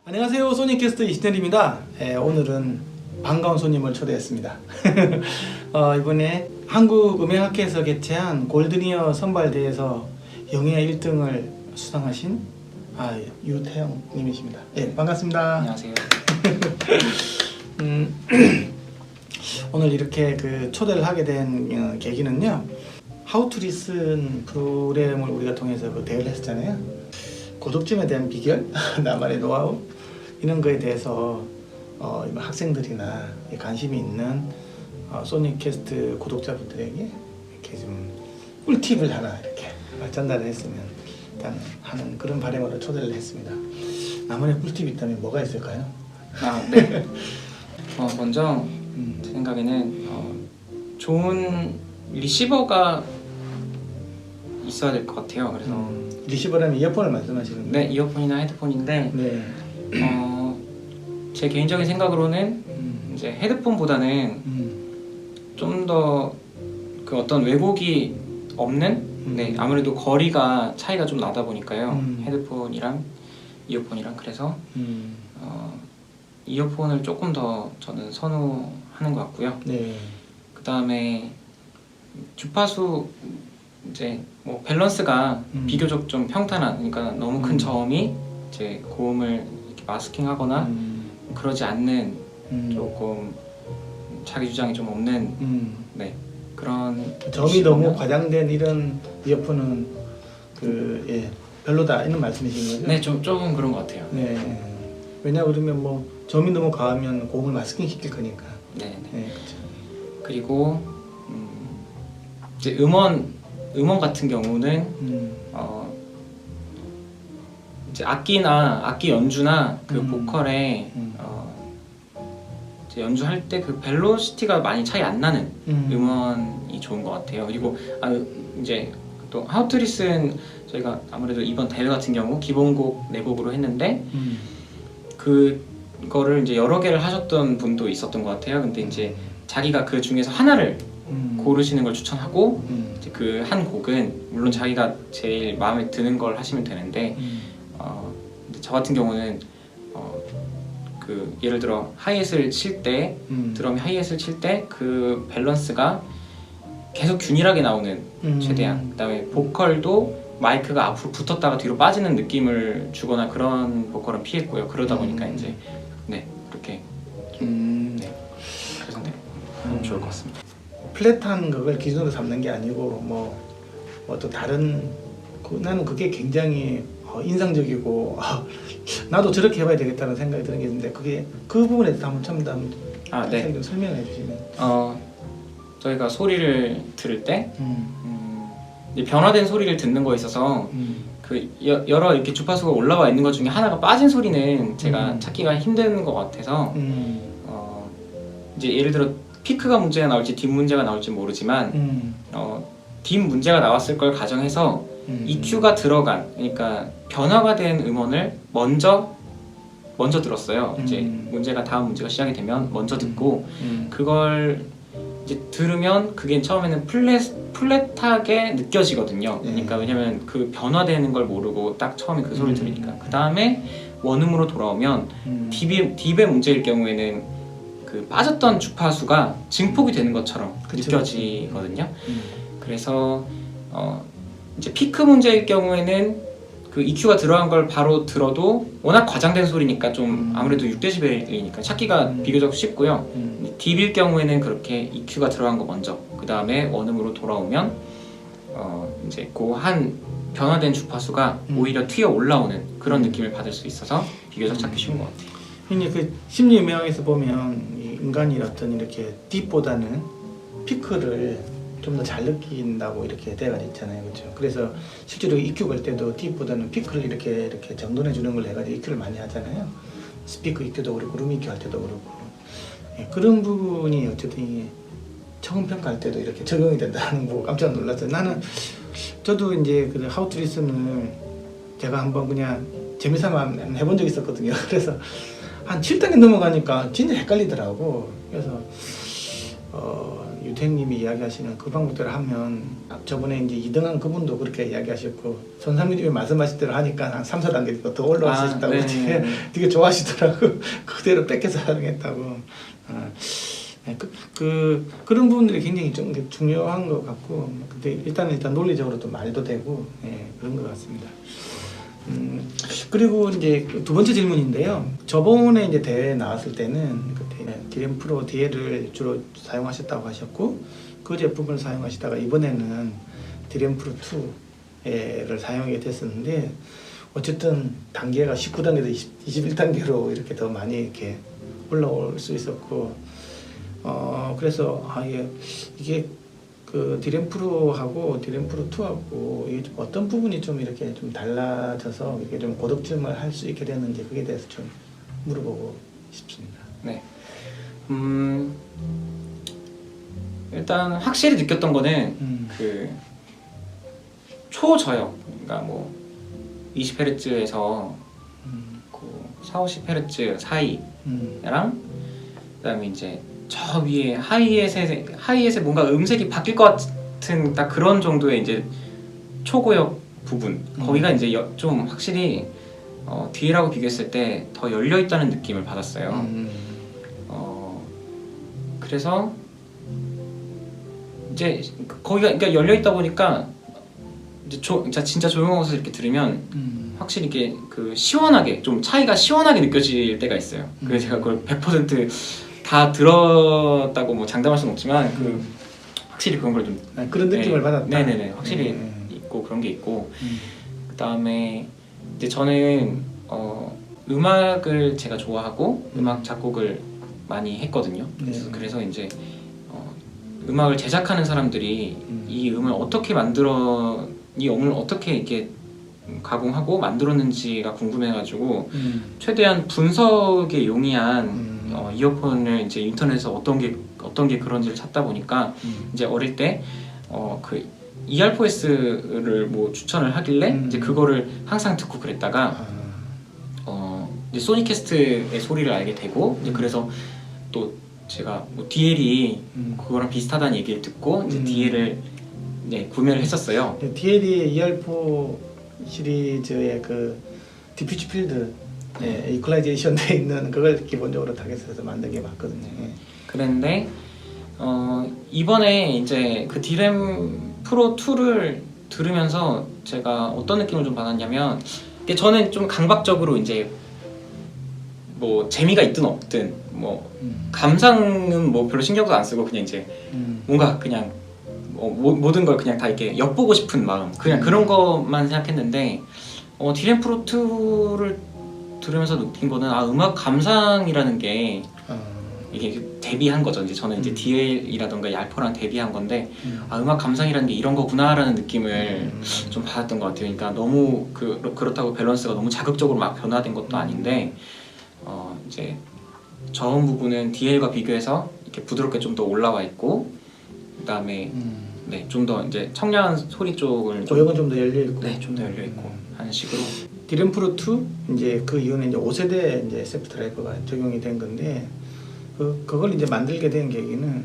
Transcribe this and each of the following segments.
안녕하세요. 소니캐스트 이신열입니다. 오늘은 반가운 손님을 초대했습니다. 이번에 한국음향학회에서 개최한 골드니어 선발대회에서 영예 1등을 수상하신 유태영 님이십니다. 반갑습니다. 안녕하세요. 오늘 이렇게 초대를 하게 된 계기는요, 하우 투 리슨 프로그램을 우리가 통해서 대회를 했었잖아요. 고독점에 대한 비결, 나만의 노하우, 이런 거에 대해서 학생들이나 관심이 있는 소니캐스트 구독자분들에게 이렇게 좀 꿀팁을 하나 이렇게 전달을 했으면 하는 그런 바람으로 초대를 했습니다. 나만의 꿀팁이 있다면 뭐가 있을까요? 네. 먼저 제 생각에는 좋은 리시버가 있어야 될 것 같아요. 그래서 리시버라면 이어폰을 말씀하시는 거예요? 네, 이어폰이나 헤드폰인데 네. 제 개인적인 생각으로는 이제 헤드폰보다는 좀 더 그 어떤 왜곡이 없는 네, 아무래도 거리가 차이가 좀 나다 보니까요. 헤드폰이랑 이어폰이랑 그래서 이어폰을 조금 더 저는 선호하는 것 같고요. 네. 그 다음에 주파수 이제 뭐 밸런스가 비교적 좀 평탄한, 그러니까 너무 큰 저음이 이제 고음을 이렇게 마스킹하거나 그러지 않는 조금 자기 주장이 좀 없는 네 그런 점이 너무 과장된 이런 이어폰은 별로다 이런 말씀이신 거죠? 네, 조금 그런 것 같아요. 네. 왜냐 그러면 뭐 점이 너무 과하면 고음을 마스킹 시킬 거니까. 네. 그렇죠. 그리고 이제 음원 같은 경우는 이제 악기 연주나 그 보컬에 이제 연주할 때 그 벨로시티가 많이 차이 안 나는 음원이 좋은 것 같아요. 그리고 이제 또 하우 투 리슨 저희가 아무래도 이번 대회 같은 경우 기본곡 4곡으로 했는데 그거를 이제 여러 개를 하셨던 분도 있었던 것 같아요. 근데 이제 자기가 그 중에서 하나를 고르시는 걸 추천하고 이제 그 한 곡은 물론 자기가 제일 마음에 드는 걸 하시면 되는데 저 같은 경우는 그 예를 들어 하이햇을 칠 때 드럼이 하이햇을 칠 때 그 밸런스가 계속 균일하게 나오는 최대한, 그다음에 보컬도 마이크가 앞으로 붙었다가 뒤로 빠지는 느낌을 주거나 그런 보컬은 피했고요. 그러다 보니까 이제 네 그렇게 네 그래서 네 좋을 것 같습니다. 플랫한 그걸 기준으로 삼는 게 아니고 뭐 또 다른 나는 그게 굉장히 인상적이고 나도 저렇게 해봐야 되겠다는 생각이 드는 게 있는데 그게 그 부분에 대해서 한번 네. 좀 설명해 주시면. 저희가 소리를 들을 때 변화된 소리를 듣는 거에 있어서 그 여러 이렇게 주파수가 올라와 있는 것 중에 하나가 빠진 소리는 제가 찾기가 힘든 것 같아서 이제 예를 들어 피크가 문제가 나올지 딥 문제가 나올지 모르지만 딥 문제가 나왔을 걸 가정해서 EQ가 들어간, 그러니까 변화가 된 음원을 먼저 들었어요. 이제 다음 문제가 시작이 되면 먼저 듣고 그걸 이제 들으면 그게 처음에는 플랫하게 느껴지거든요. 그러니까 왜냐면 그 변화되는 걸 모르고 딱 처음에 그 소리를 들으니까. 그 다음에 원음으로 돌아오면 딥의 문제일 경우에는 그 빠졌던 주파수가 증폭이 되는 것처럼 느껴지거든요. 그래서 이제 피크 문제일 경우에는 그 EQ가 들어간 걸 바로 들어도 워낙 과장된 소리니까 좀 아무래도 6dB이니까 찾기가 비교적 쉽고요. 딥일 경우에는 그렇게 EQ가 들어간 거 먼저, 그 다음에 원음으로 돌아오면 이제 그 한 변화된 주파수가 오히려 튀어 올라오는 그런 느낌을 받을 수 있어서 비교적 찾기 쉬운 것 같아요. 근데 그 심리음향에서 보면 이 인간이 어떤 이렇게 딥보다는 피크를 좀 더 잘 느낀다고 이렇게 되어 있잖아요, 그렇죠? 그래서 실제로 EQ 걸 때도 딥보다는 피크를 이렇게 정돈해 주는 걸 해가지고 EQ를 많이 하잖아요. 스피커 EQ도 그렇고 룸 EQ 할 때도 그렇고 그런 부분이 어쨌든 처음 평가할 때도 이렇게 적용이 된다는 거 깜짝 놀랐어요. 저도 이제 그 하우 투 리슨을 제가 한번 그냥 재미삼아 해본 적이 있었거든요. 그래서 한 7단계 넘어가니까 진짜 헷갈리더라고. 그래서 유태님이 이야기하시는 그 방법대로 하면 저번에 이제 2등한 그분도 그렇게 이야기하셨고 손상민님이 말씀하신 대로 하니까 한 3, 4단계 더 올라가셨다고 되게 좋아하시더라고. 그대로 뺏겨서 사용했다고. 그런 부분들이 굉장히 좀 중요한 것 같고, 근데 일단 논리적으로도 말도 되고, 그런 것 같습니다. 그리고 이제 두 번째 질문인데요. 저번에 이제 대회 나왔을 때는 그때 디램 프로 DL을 주로 사용하셨다고 하셨고, 그 제품을 사용하시다가 이번에는 디램 프로 2를 사용하게 됐었는데, 어쨌든 단계가 19단계에서 21단계로 이렇게 더 많이 이렇게 올라올 수 있었고, 그래서 이게 그 디램 프로하고 디램 프로 2하고 이게 좀 어떤 부분이 좀 이렇게 좀 달라져서 이게 좀 고득점을 할 수 있게 됐는지 그에 대해서 좀 물어보고 싶습니다. 네. 일단 확실히 느꼈던 거는 그 초저역, 그러니까 뭐 20Hz에서 그 4, 50Hz 사이랑 그다음에 이제 저 위에 하이햇에 뭔가 음색이 바뀔 것 같은 딱 그런 정도의 이제 초고역 부분 거기가 이제 좀 확실히 DL하고 비교했을 때 더 열려 있다는 느낌을 받았어요. 그래서 이제 거기가 그러니까 열려 있다 보니까 이제 진짜 조용하고서 이렇게 들으면 확실히 이게 그 시원하게 좀 차이가 시원하게 느껴질 때가 있어요. 그래서 제가 그걸 100% 다 들었다고 뭐 장담할 수는 없지만 그 확실히 그런 걸 좀 그런 느낌을 받았다. 네네네, 확실히 있고 그런 게 있고 그 다음에 이제 저는 음악을 제가 좋아하고 음악 작곡을 많이 했거든요. 그래서 이제 음악을 제작하는 사람들이 이 음을 어떻게 이 음을 어떻게 이렇게 가공하고 만들었는지가 궁금해가지고 최대한 분석에 용이한 이어폰을 이제 인터넷에서 어떤 게 그런지를 찾다 보니까 이제 어릴 때 그 ER4S를 뭐 추천을 하길래 이제 그거를 항상 듣고 그랬다가 이제 소니캐스트의 소리를 알게 되고 이제 그래서 또 제가 뭐 DL이 그거랑 비슷하다는 얘기를 듣고 이제 DL을 구매를 했었어요. DL이 ER4 시리즈의 그 디퓨즈 필드 이퀄라이제이션 돼 있는 그걸 기본적으로 타겟해서 만든 게 맞거든요. 그랬는데 이번에 이제 그 디램 프로 2를 들으면서 제가 어떤 느낌을 좀 받았냐면 저는 좀 강박적으로 이제 뭐 재미가 있든 없든 뭐 감상은 뭐 별로 신경도 안 쓰고 그냥 이제 뭔가 그냥 모든 걸 그냥 다 이렇게 엿보고 싶은 마음 그냥 그런 것만 생각했는데 디램 프로 2를 들으면서 느낀 거는 음악 감상이라는 게 이게 데뷔한 거죠. 이제 저는 이제 DL이라던가 얄포랑 데뷔한 건데 음악 감상이라는 게 이런 거구나라는 느낌을 좀 받았던 것 같아요. 그러니까 너무 그렇다고 밸런스가 너무 자극적으로 막 변화된 것도 아닌데 이제 저음 부분은 DL과 비교해서 이렇게 부드럽게 좀 더 올라와 있고 그다음에 좀 더 이제 청량한 소리 쪽을 고역은 좀 더 열려 있고 좀 더 열려 있고 하는 식으로 디램 프로 2 이제 그 이후에 이제 5세대 이제 SF 드라이버가 적용이 된 건데 그걸 이제 만들게 된 계기는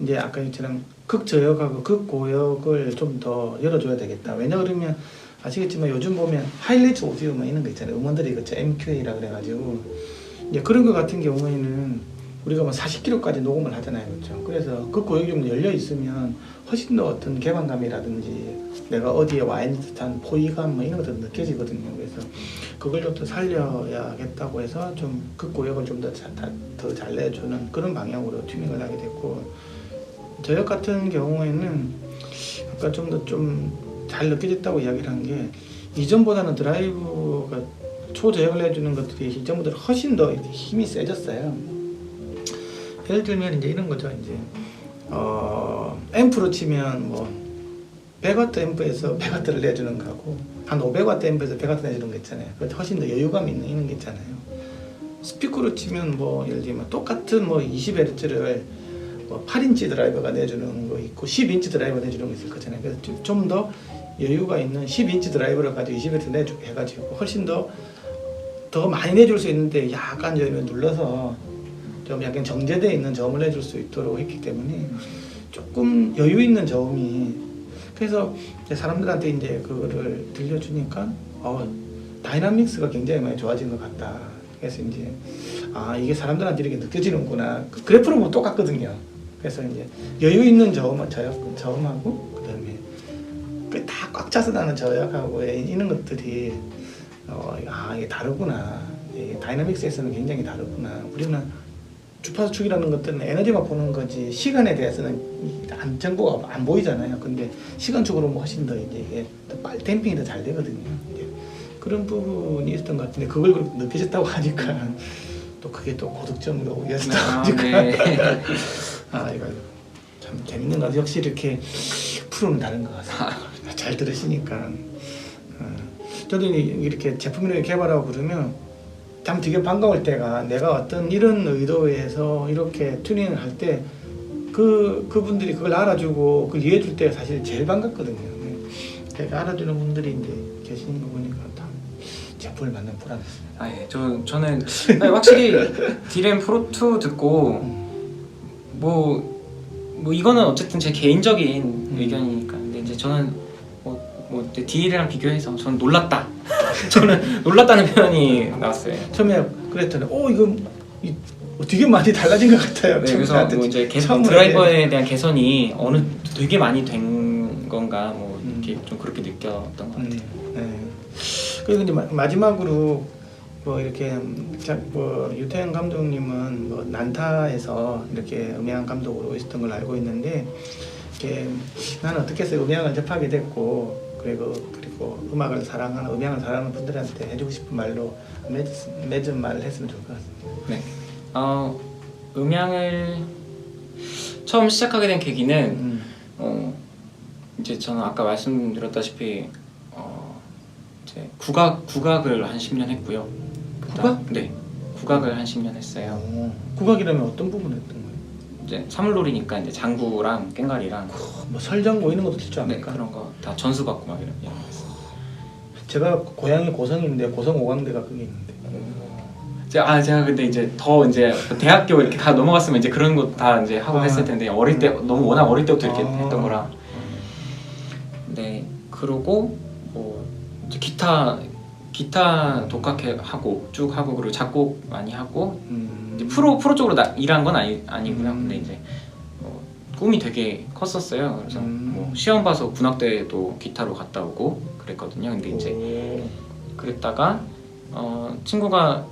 이제 아까 얘기처럼 극저역하고 극고역을 좀 더 열어줘야 되겠다. 왜냐 그러면 아시겠지만 요즘 보면 하이라이트 오디오 뭐 이런 거 있잖아요. 음원들이 그쵸 MQA라 그래가지고 이제 그런 거 같은 경우에는 우리가 뭐 40km까지 녹음을 하잖아요, 그렇죠? 그래서 극고역이 좀 열려 있으면 훨씬 더 어떤 개방감이라든지 내가 어디에 와 있는 듯한 포위감 뭐 이런 것도 느껴지거든요. 그래서 그걸 좀 더 살려야겠다고 해서 좀 극고역을 좀 더 잘 내주는 그런 방향으로 튜닝을 하게 됐고 저역 같은 경우에는 아까 좀 더 좀 잘 느껴졌다고 이야기를 한 게 이전보다는 드라이브가 초저역을 내주는 것들이 이전보다 훨씬 더 힘이 세졌어요. 예를 들면 이제 이런 거죠. 이제 앰프로 치면 뭐 100W 앰프에서 100W를 내주는 거하고 한 500W 앰프에서 100W 내주는 거 있잖아요. 그것도 훨씬 더 여유감 있는 이런 게 있잖아요. 스피커로 치면 뭐 예를 들면 똑같은 뭐 20Hz를 뭐 8인치 드라이버가 내주는 거 있고 10인치 드라이버 내주는 거 있을 거잖아요. 그래서 좀 더 여유가 있는 10인치 드라이버를 가지고 20Hz 내주게 해가지고 훨씬 더 많이 내줄 수 있는데 약간 눌러서 좀 약간 정제되어 있는 점을 내줄 수 있도록 했기 때문에 조금 여유 있는 저음이 그래서 이제 사람들한테 이제 그거를 들려주니까 다이나믹스가 굉장히 많이 좋아진 것 같다. 그래서 이제 이게 사람들한테 이렇게 느껴지는구나. 그 그래프로 보면 똑같거든요. 그래서 이제 여유 있는 저음하고 그다음에 다 꽉 차서 나는 저역하고 이런 것들이 이게 다르구나. 이게 다이나믹스에서는 굉장히 다르구나. 우리는 주파수 축이라는 것들은 에너지만 보는 거지 시간에 대해서는 정보가 안 보이잖아요. 근데 시간축으로 훨씬 더 이제 이게 댐핑이 더 잘 되거든요. 이제 그런 부분이 있었던 것 같은데 그걸 그렇게 느끼셨다고 하니까 또 그게 또 고득점으로 이어졌다고 하니까 네. 이거 참 재밌는 것 같아요. 역시 이렇게 프로는 다른 것 같아요. 잘 들으시니까 저도 이렇게 제품을 개발하고 그러면 참 되게 반가울 때가 내가 어떤 이런 의도에서 이렇게 튜닝을 할 때 그분들이 그걸 알아주고 그걸 이해해줄 때가 사실 제일 반갑거든요. 제가 알아주는 분들이 이제 계시는 거 보니까 다 제품을 만든 보람있습니다. 예. 저는 확실히 디램 프로2 듣고 뭐 이거는 어쨌든 제 개인적인 의견이니까. 근데 이제 저는 DL이랑 비교해서 저는 놀랐다. 저는 놀랐다는 표현이 나왔어요. 처음에 그랬더니 이거 되게 많이 달라진 것 같아요. 네, 그래서 이제 드라이버에 대한 개선이 되게 많이 된 건가 이렇게 좀 그렇게 느꼈던 것 같아요. 그리고 이제 마지막으로 이렇게 유태현 감독님은 난타에서 이렇게 음향 감독으로 있었던 걸 알고 있는데 나는 어떻게 해서 음향을 접하게 됐고 그리고 음악을 사랑하는 음향을 사랑하는 분들한테 해주고 싶은 말로 맺은 말을 했으면 좋을 것 같습니다. 네. 음향을 처음 시작하게 된 계기는 이제 저는 아까 말씀드렸다시피 이제 국악을 한 10년 했고요. 국악? 네. 국악을 한 10년 했어요. 국악이라면 어떤 부분을 했던 거예요? 이제 사물놀이니까 이제 장구랑 깽가리랑 설장구 이런 것도 칠 줄 네, 압니까? 그런 거 다 전수 받고 막 이런. 제가 고향이 고성인데 고성 오광대가 그게 있는데. 제가 근데 이제 더 이제 대학교 이렇게 가 넘어갔으면 이제 그런 거 다 이제 하고 했을 텐데 어릴 때 너무 워낙 어릴 때부터 이렇게 했던 거라. 네, 그러고 이제 기타 독학해 하고 쭉 하고 그리고 작곡 많이 하고 이제 프로 쪽으로 일한 건 아니고요. 근데 이제 꿈이 되게 컸었어요. 그래서 시험 봐서 군악대도 기타로 갔다 오고 그랬거든요. 근데 이제 그랬다가 친구가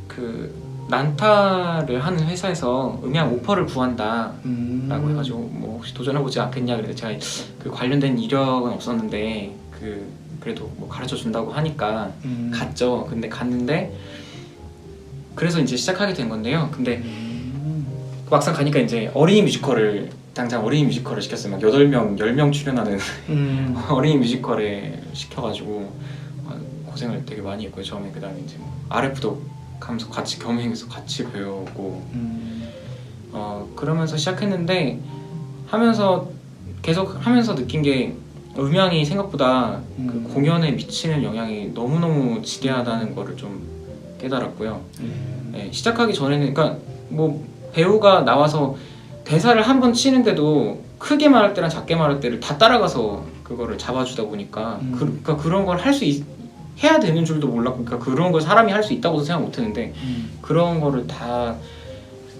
그 난타를 하는 회사에서 음향 오퍼를 구한다라고 해가지고 혹시 도전해보지 않겠냐. 그래서 제가 그 관련된 이력은 없었는데 그래도 가르쳐 준다고 하니까 갔죠. 근데 갔는데 그래서 이제 시작하게 된 건데요. 근데 막상 가니까 이제 어린이 뮤지컬을 시켰어요. 막 8명, 10명 출연하는 어린이 뮤지컬에 시켜가지고 고생을 되게 많이 했고요. 처음에 그다음에 이제 RF도 가면서 같이 겸행해서 같이 배우고 그러면서 시작했는데 계속 하면서 느낀 게 음향이 생각보다 그 공연에 미치는 영향이 너무너무 지대하다는 거를 좀 깨달았고요. 네, 시작하기 전에는 그러니까 배우가 나와서 대사를 한 번 치는데도 크게 말할 때랑 작게 말할 때를 다 따라가서 그거를 잡아주다 보니까 그러니까 그런 걸 해야 되는 줄도 몰랐고 그러니까 그런 걸 사람이 할 수 있다고도 생각 못했는데 그런 거를 다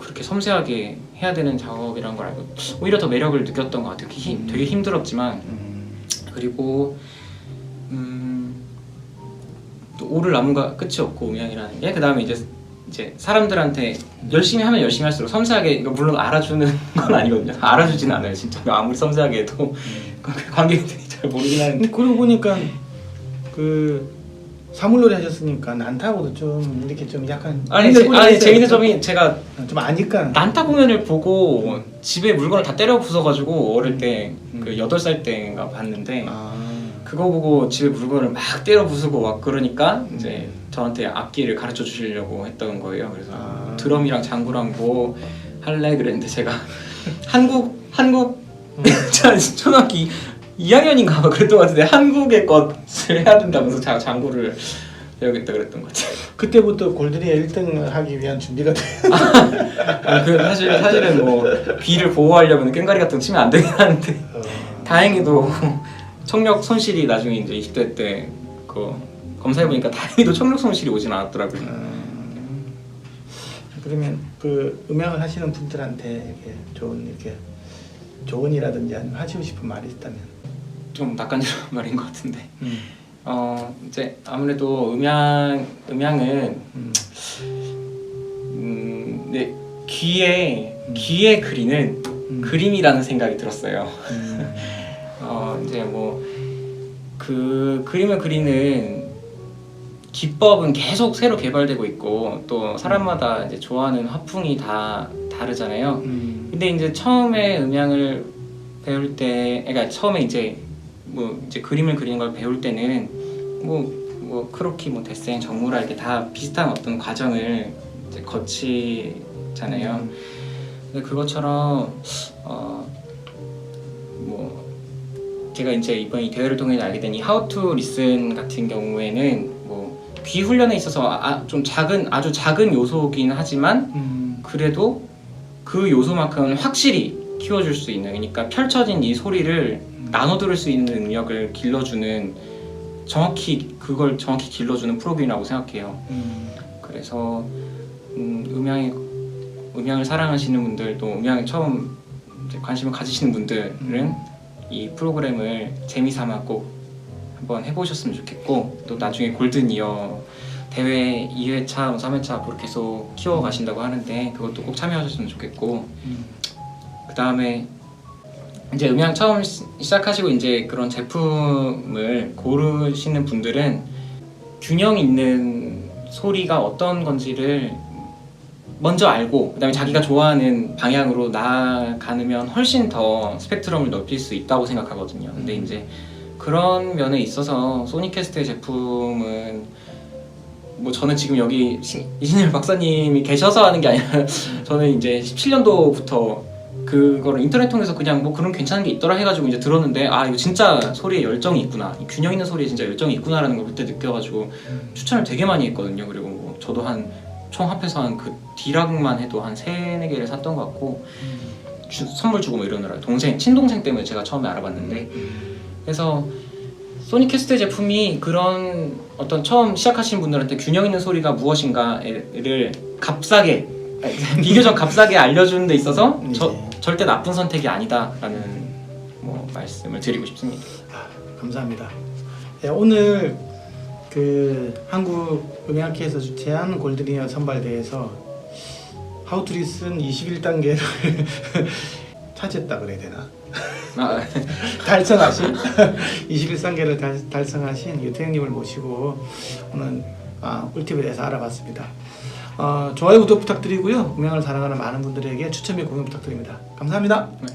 그렇게 섬세하게 해야 되는 작업이란 걸 알고 오히려 더 매력을 느꼈던 것 같아요. 되게 힘들었지만 그리고 또 오를 나무가 끝이 없고 음향이라는 게 그 다음에 이제 사람들한테 열심히 하면 열심히 할수록 섬세하게 이거 물론 알아주는 건 아니거든요. 알아주진 않아요. 진짜 아무리 섬세하게 해도 관객들이 잘 모르긴 하는데 그러고 보니까 사물놀이 하셨으니까 난타하고도 좀 이렇게 좀 약간 재밌는 점이 제가 좀 아니까 난타 공연을 보고 집에 물건을 다 때려 부숴가지고 어릴 때 그 8살 때인가 봤는데 그거 보고 집에 물건을 막 때려 부수고 막 그러니까 이제 저한테 악기를 가르쳐 주시려고 했던 거예요. 그래서 드럼이랑 장구랑 뭐 할래 그랬는데 제가 한국 초등학교 2학년인가 그랬던 것 같은데 한국의 것을 해야 된다면서 장구를 배우겠다 그랬던 것 같아요. 그때부터 골드니어 1등 하기 위한 준비가 돼. 그 사실은 뭐 귀를 보호하려면 꽹과리 같은 거 치면 안 되긴 하는데 다행히도 청력 손실이 나중에 이제 20대 때 그 검사해 보니까 다행히도 청력 손실이 오진 않았더라고요. 그러면 그 음향을 하시는 분들한테 이렇게 조언이라든지 아니면 하시고 싶은 말이 있다면? 좀 낯간지러운 말인 것 같은데. 이제 아무래도 음향은 네, 귀에 그리는 그림이라는 생각이 들었어요. 이제 뭐 그 그림을 그리는 기법은 계속 새로 개발되고 있고 또 사람마다 이제 좋아하는 화풍이 다 다르잖아요. 근데 이제 처음에 음향을 배울 때, 그러니까 처음에 이제 그림을 그리는 걸 배울 때는 뭐 크로키, 뭐 데생, 정무라 이렇게 다 비슷한 어떤 과정을 이제 거치잖아요. 근데 그것처럼 뭐 제가 이제 이번 이 대회를 통해 알게 된 이 How to Listen 같은 경우에는 뭐 귀 훈련에 있어서 아주 작은 요소긴 하지만 그래도 그 요소만큼은 확실히 키워줄 수 있는, 그러니까 펼쳐진 이 소리를 나눠 들을 수 있는 능력을 길러주는, 그걸 정확히 길러주는 프로그램이라고 생각해요. 그래서 음향을 사랑하시는 분들, 또 음향에 처음 이제 관심을 가지시는 분들은 이 프로그램을 재미삼아 꼭 한번 해보셨으면 좋겠고, 또 나중에 골든이어 대회 2회차, 3회차 앞으로 계속 키워가신다고 하는데 그것도 꼭 참여하셨으면 좋겠고, 그 다음에 이제 음향 처음 시작하시고 이제 그런 제품을 고르시는 분들은 균형 있는 소리가 어떤 건지를 먼저 알고 그 다음에 자기가 좋아하는 방향으로 나아가면 훨씬 더 스펙트럼을 넓힐 수 있다고 생각하거든요. 근데 이제 그런 면에 있어서 소니캐스트의 제품은 뭐 저는 지금 여기 이진일 박사님이 계셔서 하는 게 아니라 저는 이제 17년도부터 그거를 인터넷 통해서 그냥 뭐 그런 괜찮은 게 있더라 해가지고 이제 들었는데, 아 이거 진짜 소리에 열정이 있구나, 이 균형 있는 소리에 진짜 열정이 있구나라는 걸 그때 느껴가지고 추천을 되게 많이 했거든요. 그리고 뭐 저도 총 합해서 그 D락만 해도 한 3-4개를 샀던 것 같고, 선물 주고 뭐 이러느라 친동생 때문에 제가 처음에 알아봤는데, 그래서 소니캐스트 제품이 그런 어떤 처음 시작하시는 분들한테 균형 있는 소리가 무엇인가를 비교적 값싸게 알려주는 데 있어서 절대 나쁜 선택이 아니다라는 뭐 말씀을 드리고 싶습니다. 감사합니다. 네, 오늘 그 한국음향학회에서 주최한 골드니어 선발대회에서 How to Listen 21단계를 찾았다 그래야 되나? 달성하신 21단계를 달성하신 유태형님을 모시고 오늘 꿀팁에 대해서 알아봤습니다. 좋아요, 구독 부탁드리고요. 음향을 사랑하는 많은 분들에게 추천 및 공유 부탁드립니다. 감사합니다. 네.